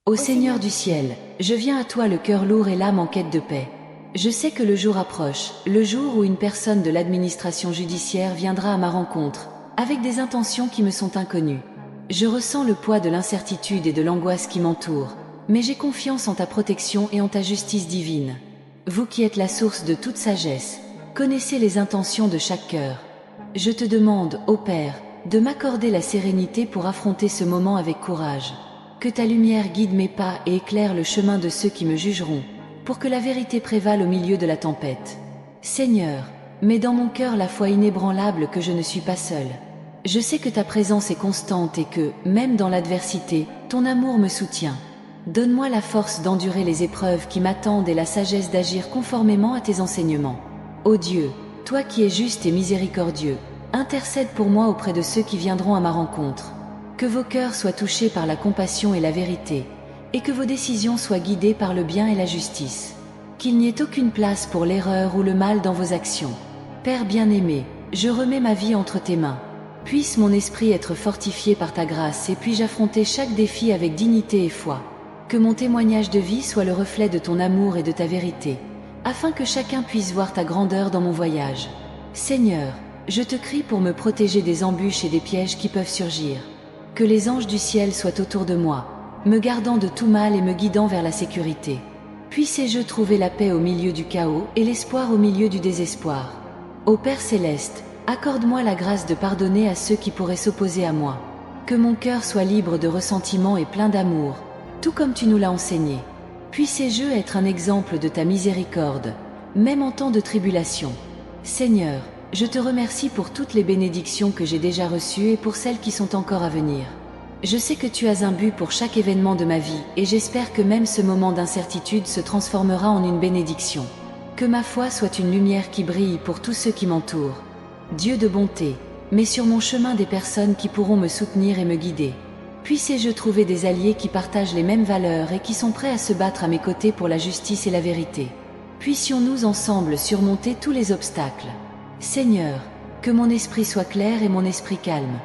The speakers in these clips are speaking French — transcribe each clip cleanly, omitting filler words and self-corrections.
Ô Seigneur du ciel, je viens à toi le cœur lourd et l'âme en quête de paix. Je sais que le jour approche, le jour où une personne de l'administration judiciaire viendra à ma rencontre, avec des intentions qui me sont inconnues. Je ressens le poids de l'incertitude et de l'angoisse qui m'entourent, mais j'ai confiance en ta protection et en ta justice divine. Vous qui êtes la source de toute sagesse, connaissez les intentions de chaque cœur. Je te demande, ô Père, de m'accorder la sérénité pour affronter ce moment avec courage. Que ta lumière guide mes pas et éclaire le chemin de ceux qui me jugeront, pour que la vérité prévale au milieu de la tempête. Seigneur, mets dans mon cœur la foi inébranlable que je ne suis pas seul. Je sais que ta présence est constante et que, même dans l'adversité, ton amour me soutient. Donne-moi la force d'endurer les épreuves qui m'attendent et la sagesse d'agir conformément à tes enseignements. Ô Dieu, toi qui es juste et miséricordieux, intercède pour moi auprès de ceux qui viendront à ma rencontre. Que vos cœurs soient touchés par la compassion et la vérité, et que vos décisions soient guidées par le bien et la justice. Qu'il n'y ait aucune place pour l'erreur ou le mal dans vos actions. Père bien-aimé, je remets ma vie entre tes mains. Puisse mon esprit être fortifié par ta grâce et puis-je affronter chaque défi avec dignité et foi. Que mon témoignage de vie soit le reflet de ton amour et de ta vérité, afin que chacun puisse voir ta grandeur dans mon voyage. Seigneur, je te crie pour me protéger des embûches et des pièges qui peuvent surgir. Que les anges du ciel soient autour de moi, me gardant de tout mal et me guidant vers la sécurité. Puissé-je trouver la paix au milieu du chaos et l'espoir au milieu du désespoir. Ô Père céleste, accorde-moi la grâce de pardonner à ceux qui pourraient s'opposer à moi. Que mon cœur soit libre de ressentiment et plein d'amour, tout comme tu nous l'as enseigné. Puissé-je être un exemple de ta miséricorde, même en temps de tribulation. Seigneur, je te remercie pour toutes les bénédictions que j'ai déjà reçues et pour celles qui sont encore à venir. Je sais que tu as un but pour chaque événement de ma vie et j'espère que même ce moment d'incertitude se transformera en une bénédiction. Que ma foi soit une lumière qui brille pour tous ceux qui m'entourent. Dieu de bonté, mets sur mon chemin des personnes qui pourront me soutenir et me guider. Puissé-je trouver des alliés qui partagent les mêmes valeurs et qui sont prêts à se battre à mes côtés pour la justice et la vérité. Puissions-nous ensemble surmonter tous les obstacles. Seigneur, que mon esprit soit clair et mon esprit calme.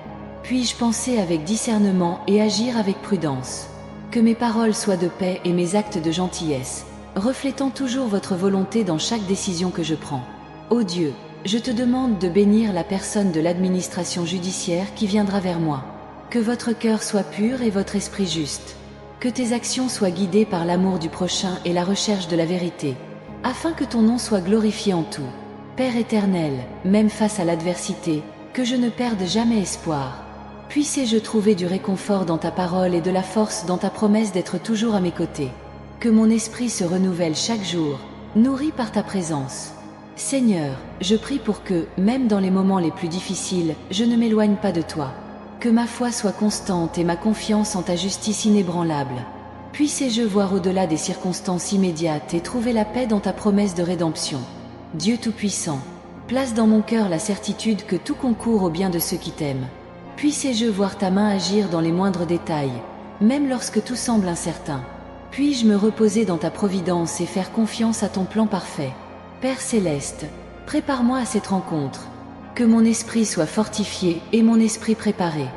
Puis-je penser avec discernement et agir avec prudence. Que mes paroles soient de paix et mes actes de gentillesse, reflétant toujours votre volonté dans chaque décision que je prends. Ô Dieu, je te demande de bénir la personne de l'administration judiciaire qui viendra vers moi. Que votre cœur soit pur et votre esprit juste. Que tes actions soient guidées par l'amour du prochain et la recherche de la vérité, afin que ton nom soit glorifié en tout. Père éternel, même face à l'adversité, que je ne perde jamais espoir. Puissé-je trouver du réconfort dans ta parole et de la force dans ta promesse d'être toujours à mes côtés. Que mon esprit se renouvelle chaque jour, nourri par ta présence. Seigneur, je prie pour que, même dans les moments les plus difficiles, je ne m'éloigne pas de toi. Que ma foi soit constante et ma confiance en ta justice inébranlable. Puissé-je voir au-delà des circonstances immédiates et trouver la paix dans ta promesse de rédemption. Dieu Tout-Puissant, place dans mon cœur la certitude que tout concourt au bien de ceux qui t'aiment. Puissé-je voir ta main agir dans les moindres détails, même lorsque tout semble incertain. Puis-je me reposer dans ta providence et faire confiance à ton plan parfait. Père céleste, prépare-moi à cette rencontre. Que mon esprit soit fortifié et mon esprit préparé.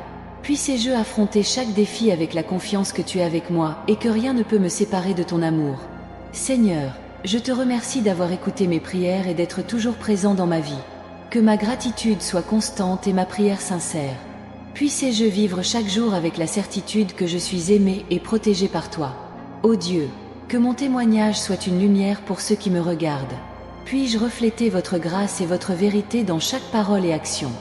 Puissé-je affronter chaque défi avec la confiance que tu es avec moi et que rien ne peut me séparer de ton amour. Seigneur, je te remercie d'avoir écouté mes prières et d'être toujours présent dans ma vie. Que ma gratitude soit constante et ma prière sincère. Puissé-je vivre chaque jour avec la certitude que je suis aimé et protégé par toi. Ô Dieu, que mon témoignage soit une lumière pour ceux qui me regardent. Puis-je refléter votre grâce et votre vérité dans chaque parole et action.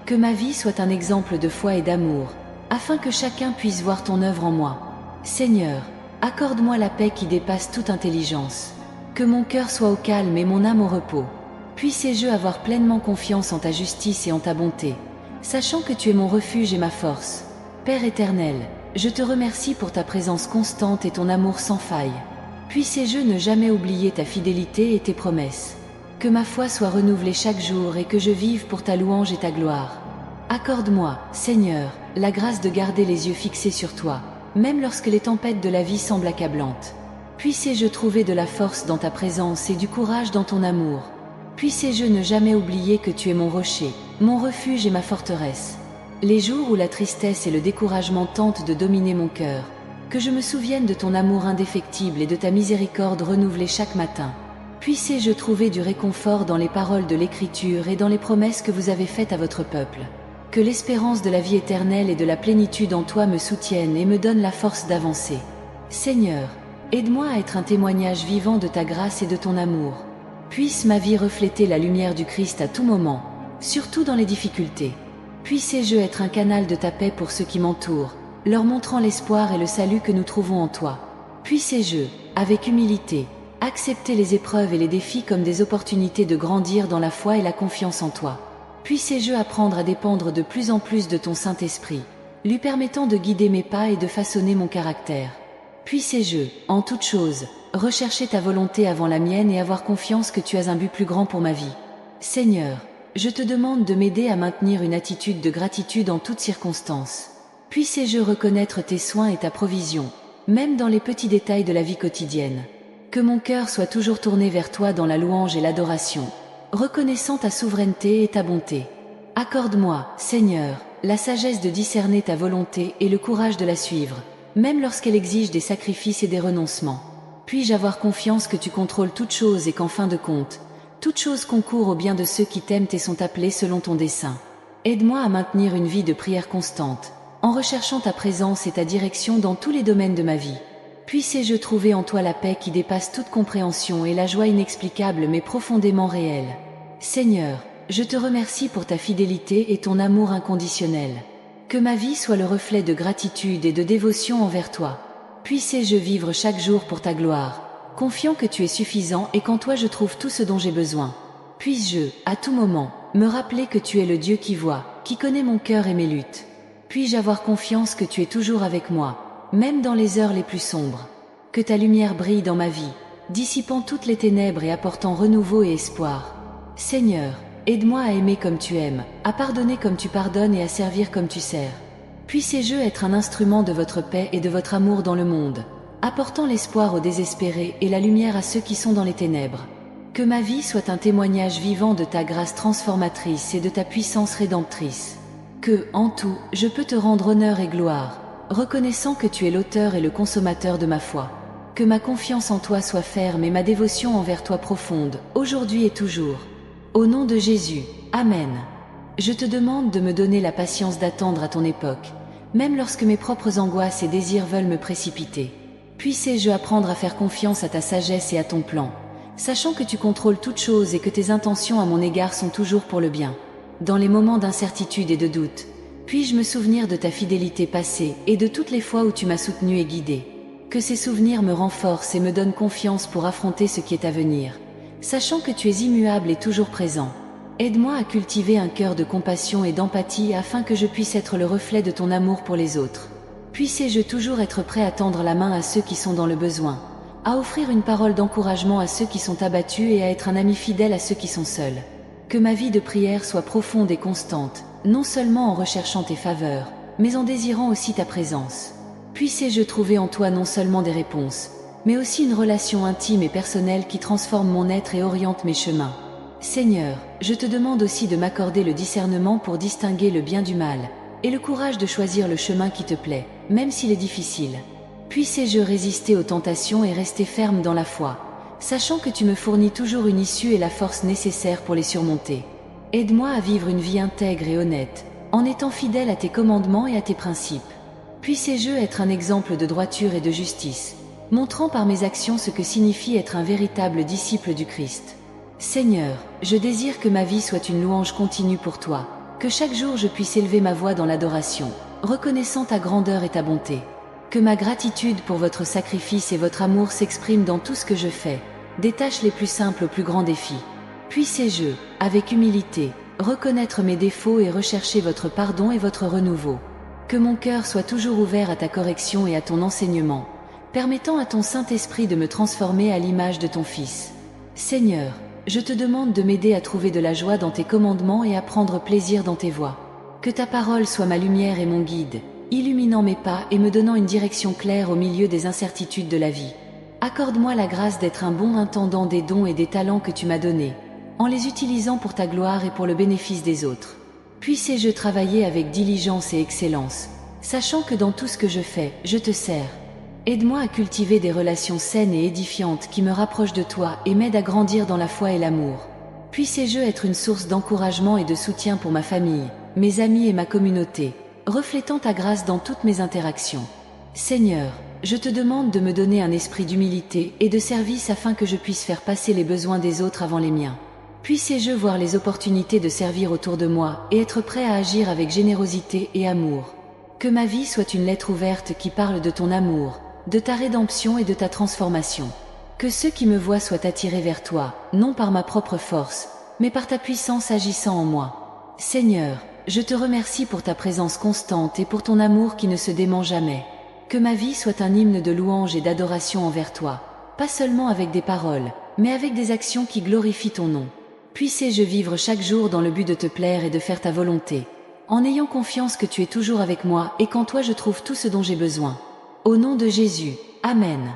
Que ma vie soit un exemple de foi et d'amour, afin que chacun puisse voir ton œuvre en moi. Seigneur, accorde-moi la paix qui dépasse toute intelligence. Que mon cœur soit au calme et mon âme au repos. Puissé-je avoir pleinement confiance en ta justice et en ta bonté, sachant que tu es mon refuge et ma force. Père éternel, je te remercie pour ta présence constante et ton amour sans faille. Puissé-je ne jamais oublier ta fidélité et tes promesses. Que ma foi soit renouvelée chaque jour et que je vive pour ta louange et ta gloire. Accorde-moi, Seigneur, la grâce de garder les yeux fixés sur toi, même lorsque les tempêtes de la vie semblent accablantes. Puissé-je trouver de la force dans ta présence et du courage dans ton amour. Puissé-je ne jamais oublier que tu es mon rocher, mon refuge et ma forteresse. Les jours où la tristesse et le découragement tentent de dominer mon cœur, que je me souvienne de ton amour indéfectible et de ta miséricorde renouvelée chaque matin. Puissé-je trouver du réconfort dans les paroles de l'Écriture et dans les promesses que vous avez faites à votre peuple. Que l'espérance de la vie éternelle et de la plénitude en toi me soutiennent et me donnent la force d'avancer. Seigneur, aide-moi à être un témoignage vivant de ta grâce et de ton amour. Puisse ma vie refléter la lumière du Christ à tout moment, surtout dans les difficultés. Puissé-je être un canal de ta paix pour ceux qui m'entourent, leur montrant l'espoir et le salut que nous trouvons en toi. Puissé-je, avec humilité, accepter les épreuves et les défis comme des opportunités de grandir dans la foi et la confiance en toi. Puissé-je apprendre à dépendre de plus en plus de ton Saint-Esprit, lui permettant de guider mes pas et de façonner mon caractère. Puissé-je, en toute chose, rechercher ta volonté avant la mienne et avoir confiance que tu as un but plus grand pour ma vie. Seigneur, je te demande de m'aider à maintenir une attitude de gratitude en toutes circonstances. Puissé-je reconnaître tes soins et ta provision, même dans les petits détails de la vie quotidienne. Que mon cœur soit toujours tourné vers toi dans la louange et l'adoration, reconnaissant ta souveraineté et ta bonté. Accorde-moi, Seigneur, la sagesse de discerner ta volonté et le courage de la suivre, même lorsqu'elle exige des sacrifices et des renoncements. Puis-je avoir confiance que tu contrôles toutes choses et qu'en fin de compte, toutes choses concourent au bien de ceux qui t'aiment et sont appelés selon ton dessein. Aide-moi à maintenir une vie de prière constante, en recherchant ta présence et ta direction dans tous les domaines de ma vie. Puissé-je trouver en toi la paix qui dépasse toute compréhension et la joie inexplicable mais profondément réelle. Seigneur, je te remercie pour ta fidélité et ton amour inconditionnel. Que ma vie soit le reflet de gratitude et de dévotion envers toi. Puissé-je vivre chaque jour pour ta gloire, confiant que tu es suffisant et qu'en toi je trouve tout ce dont j'ai besoin. Puisse-je, à tout moment, me rappeler que tu es le Dieu qui voit, qui connaît mon cœur et mes luttes. Puis-je avoir confiance que tu es toujours avec moi, même dans les heures les plus sombres. Que ta lumière brille dans ma vie, dissipant toutes les ténèbres et apportant renouveau et espoir. Seigneur, aide-moi à aimer comme tu aimes, à pardonner comme tu pardonnes et à servir comme tu sers. Puissé-je être un instrument de votre paix et de votre amour dans le monde, apportant l'espoir aux désespérés et la lumière à ceux qui sont dans les ténèbres. Que ma vie soit un témoignage vivant de ta grâce transformatrice et de ta puissance rédemptrice. Que, en tout, je peux te rendre honneur et gloire, reconnaissant que tu es l'auteur et le consommateur de ma foi. Que ma confiance en toi soit ferme et ma dévotion envers toi profonde, aujourd'hui et toujours. Au nom de Jésus, Amen. Je te demande de me donner la patience d'attendre à ton époque, même lorsque mes propres angoisses et désirs veulent me précipiter. Puissé-je apprendre à faire confiance à ta sagesse et à ton plan, sachant que tu contrôles toutes choses et que tes intentions à mon égard sont toujours pour le bien. Dans les moments d'incertitude et de doute, puis-je me souvenir de ta fidélité passée et de toutes les fois où tu m'as soutenu et guidé. Que ces souvenirs me renforcent et me donnent confiance pour affronter ce qui est à venir, sachant que tu es immuable et toujours présent. Aide-moi à cultiver un cœur de compassion et d'empathie afin que je puisse être le reflet de ton amour pour les autres. Puissé-je toujours être prêt à tendre la main à ceux qui sont dans le besoin, à offrir une parole d'encouragement à ceux qui sont abattus et à être un ami fidèle à ceux qui sont seuls. Que ma vie de prière soit profonde et constante, non seulement en recherchant tes faveurs, mais en désirant aussi ta présence. Puissé-je trouver en toi non seulement des réponses, mais aussi une relation intime et personnelle qui transforme mon être et oriente mes chemins. Seigneur, je te demande aussi de m'accorder le discernement pour distinguer le bien du mal, et le courage de choisir le chemin qui te plaît, même s'il est difficile. Puissé-je résister aux tentations et rester ferme dans la foi, sachant que tu me fournis toujours une issue et la force nécessaire pour les surmonter. Aide-moi à vivre une vie intègre et honnête, en étant fidèle à tes commandements et à tes principes. Puissé-je être un exemple de droiture et de justice, montrant par mes actions ce que signifie être un véritable disciple du Christ. Seigneur, je désire que ma vie soit une louange continue pour toi, que chaque jour je puisse élever ma voix dans l'adoration, reconnaissant ta grandeur et ta bonté. Que ma gratitude pour votre sacrifice et votre amour s'exprime dans tout ce que je fais, des tâches les plus simples aux plus grands défis. Puissé-je, avec humilité, reconnaître mes défauts et rechercher votre pardon et votre renouveau. Que mon cœur soit toujours ouvert à ta correction et à ton enseignement, permettant à ton Saint-Esprit de me transformer à l'image de ton Fils. Seigneur, je te demande de m'aider à trouver de la joie dans tes commandements et à prendre plaisir dans tes voies. Que ta parole soit ma lumière et mon guide, illuminant mes pas et me donnant une direction claire au milieu des incertitudes de la vie. Accorde-moi la grâce d'être un bon intendant des dons et des talents que tu m'as donnés, en les utilisant pour ta gloire et pour le bénéfice des autres. Puissé-je travailler avec diligence et excellence, sachant que dans tout ce que je fais, je te sers. Aide-moi à cultiver des relations saines et édifiantes qui me rapprochent de toi et m'aident à grandir dans la foi et l'amour. Puissé-je être une source d'encouragement et de soutien pour ma famille, mes amis et ma communauté, reflétant ta grâce dans toutes mes interactions. Seigneur, je te demande de me donner un esprit d'humilité et de service afin que je puisse faire passer les besoins des autres avant les miens. Puissé-je voir les opportunités de servir autour de moi et être prêt à agir avec générosité et amour. Que ma vie soit une lettre ouverte qui parle de ton amour, de ta rédemption et de ta transformation. Que ceux qui me voient soient attirés vers toi, non par ma propre force, mais par ta puissance agissant en moi. Seigneur, je te remercie pour ta présence constante et pour ton amour qui ne se dément jamais. Que ma vie soit un hymne de louange et d'adoration envers toi, pas seulement avec des paroles, mais avec des actions qui glorifient ton nom. Puissé-je vivre chaque jour dans le but de te plaire et de faire ta volonté, en ayant confiance que tu es toujours avec moi et qu'en toi je trouve tout ce dont j'ai besoin. Au nom de Jésus, Amen.